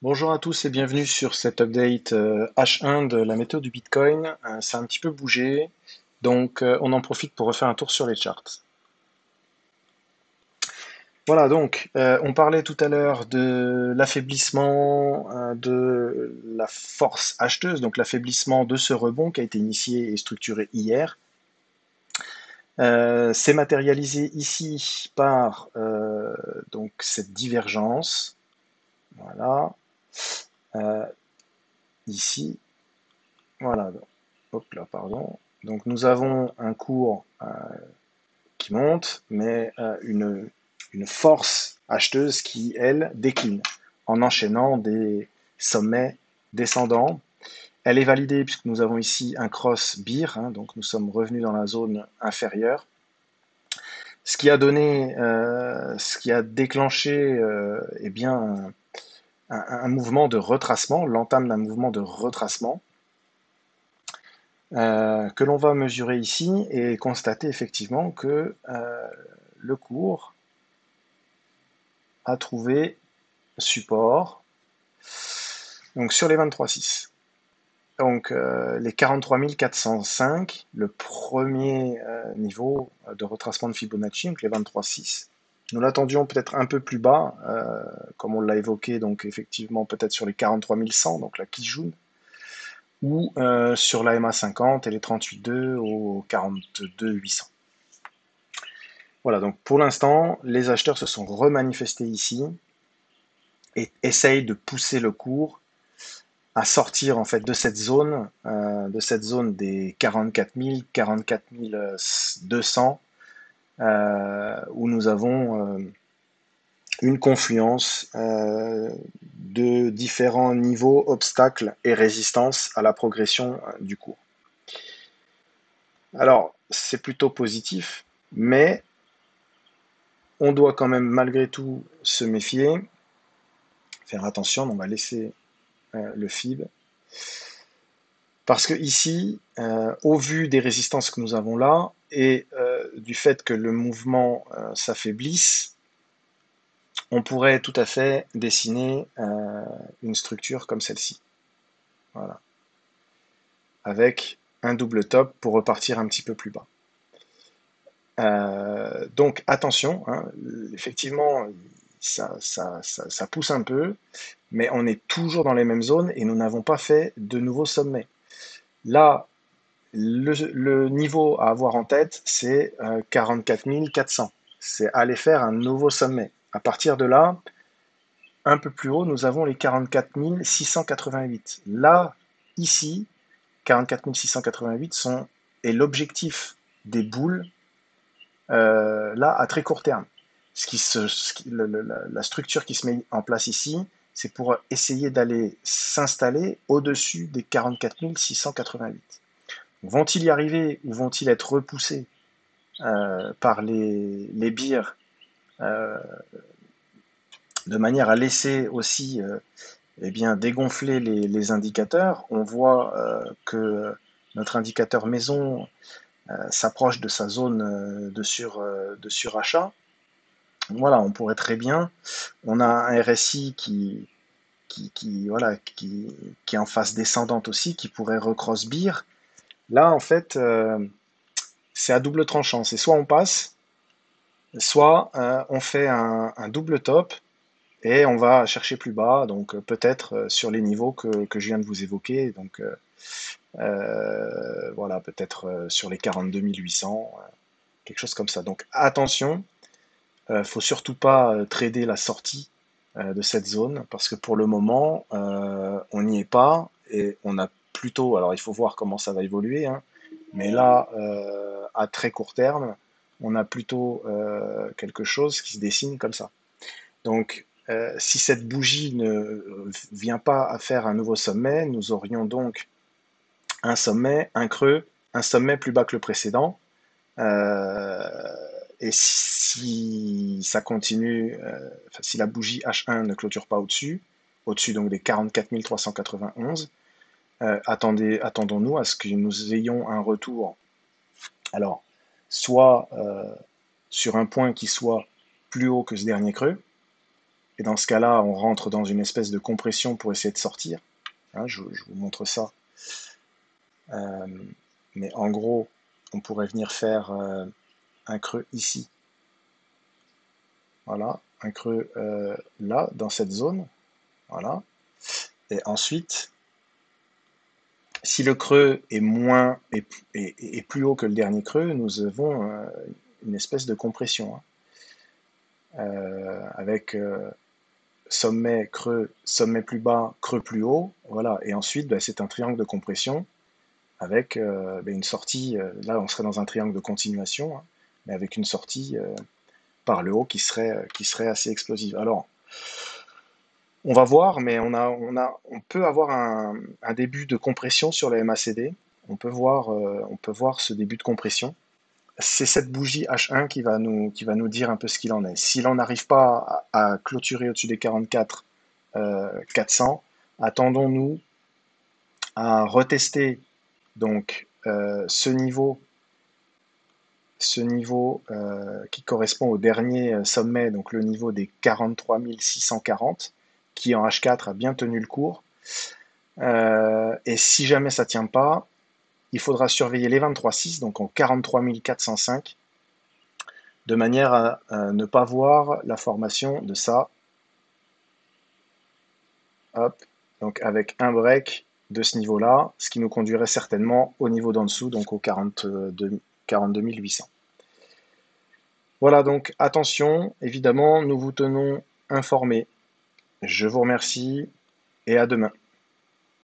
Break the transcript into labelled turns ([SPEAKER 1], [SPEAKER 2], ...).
[SPEAKER 1] Bonjour à tous et bienvenue sur cet update H1 de la méthode du Bitcoin. Ça a un petit peu bougé, donc on en profite pour refaire un tour sur les charts. Voilà, donc on parlait tout à l'heure de l'affaiblissement de la force acheteuse, donc l'affaiblissement de ce rebond qui a été initié et structuré hier. C'est matérialisé ici par donc cette divergence. Voilà. Euh, Ici, voilà. Hop là, pardon. Donc nous avons un cours qui monte, mais une force acheteuse qui, elle, décline en enchaînant des sommets descendants. Elle est validée puisque nous avons ici un cross bear, hein, donc nous sommes revenus dans la zone inférieure. Ce qui a donné, ce qui a déclenché eh bien, un mouvement de retracement, l'entame d'un mouvement de retracement. Que l'on va mesurer ici et constater effectivement que le cours a trouvé support donc sur les 23,6. Donc les 43 405, le premier niveau de retracement de Fibonacci, donc les 23,6. Nous l'attendions peut-être un peu plus bas, comme on l'a évoqué, donc effectivement peut-être sur les 43 100, donc la Kijun, ou sur la MA50 et les 38,2 au 42 800. Voilà, donc pour l'instant, les acheteurs se sont remanifestés ici et essayent de pousser le cours à sortir en fait de cette zone des 44 000, 44 200, où nous avons une confluence de différents niveaux, obstacles et résistances à la progression du cours. Alors, c'est plutôt positif, mais on doit quand même malgré tout se méfier, faire attention, on va laisser le FIB. Parce que ici, au vu des résistances que nous avons là, et du fait que le mouvement s'affaiblisse, on pourrait tout à fait dessiner une structure comme celle-ci. Voilà. Avec un double top pour repartir un petit peu plus bas. Donc attention, hein, effectivement, ça pousse un peu, mais on est toujours dans les mêmes zones et nous n'avons pas fait de nouveaux sommets. Là, le niveau à avoir en tête, c'est 44 400. C'est aller faire un nouveau sommet. À partir de là, un peu plus haut, nous avons les 44 688. Là, ici, 44 688 est l'objectif des boules là à très court terme. La structure qui se met en place ici, c'est pour essayer d'aller s'installer au-dessus des 44 688. Vont-ils y arriver ou vont-ils être repoussés par les birs de manière à laisser aussi eh bien, dégonfler les indicateurs? On voit que notre indicateur maison s'approche de sa zone de surachat. Voilà, on pourrait très bien. On a un RSI voilà, qui est en phase descendante aussi, qui pourrait recross bear. Là, en fait, c'est à double tranchant. C'est soit on passe, soit on fait un double top et on va chercher plus bas, donc peut-être sur les niveaux que je viens de vous évoquer. Donc voilà, peut-être sur les 42 800, quelque chose comme ça. Donc attention, faut surtout pas trader la sortie de cette zone parce que pour le moment, on n'y est pas et on a plutôt, alors il faut voir comment ça va évoluer, hein, mais là, à très court terme, on a plutôt quelque chose qui se dessine comme ça. Donc, si cette bougie ne vient pas à faire un nouveau sommet, nous aurions donc un sommet, un creux, un sommet plus bas que le précédent. Euh, et si ça continue, enfin, si la bougie H1 ne clôture pas au-dessus donc des 44 391, attendons-nous à ce que nous ayons un retour. Alors, soit sur un point qui soit plus haut que ce dernier creux, Et dans ce cas-là, on rentre dans une espèce de compression pour essayer de sortir. Hein, je vous montre ça. Euh, mais en gros, on pourrait venir faire un creux ici. Voilà, un creux là, dans cette zone. Voilà. Et ensuite, si le creux est est plus haut que le dernier creux, nous avons une espèce de compression, hein. Avec sommet, creux, sommet plus bas, creux plus haut. Voilà. Et ensuite, bah, c'est un triangle de compression avec bah, une sortie. Là, on serait dans un triangle de continuation, hein, mais avec une sortie par le haut qui serait assez explosive. Alors, on va voir, mais on peut avoir un début de compression sur le MACD. On peut voir ce début de compression. C'est cette bougie H1 qui va nous dire un peu ce qu'il en est. S'il n'en arrive pas à clôturer au-dessus des 44 400, attendons-nous à retester donc ce niveau qui correspond au dernier sommet, donc le niveau des 43 640, qui en H4 a bien tenu le cours. Et si jamais ça ne tient pas, il faudra surveiller les 23,6, donc en 43 405, de manière à ne pas voir la formation de ça. Hop, donc avec un break de ce niveau-là, ce qui nous conduirait certainement au niveau d'en dessous, donc au 42 800. Voilà, donc attention, évidemment, nous vous tenons informés. Je vous remercie et à demain.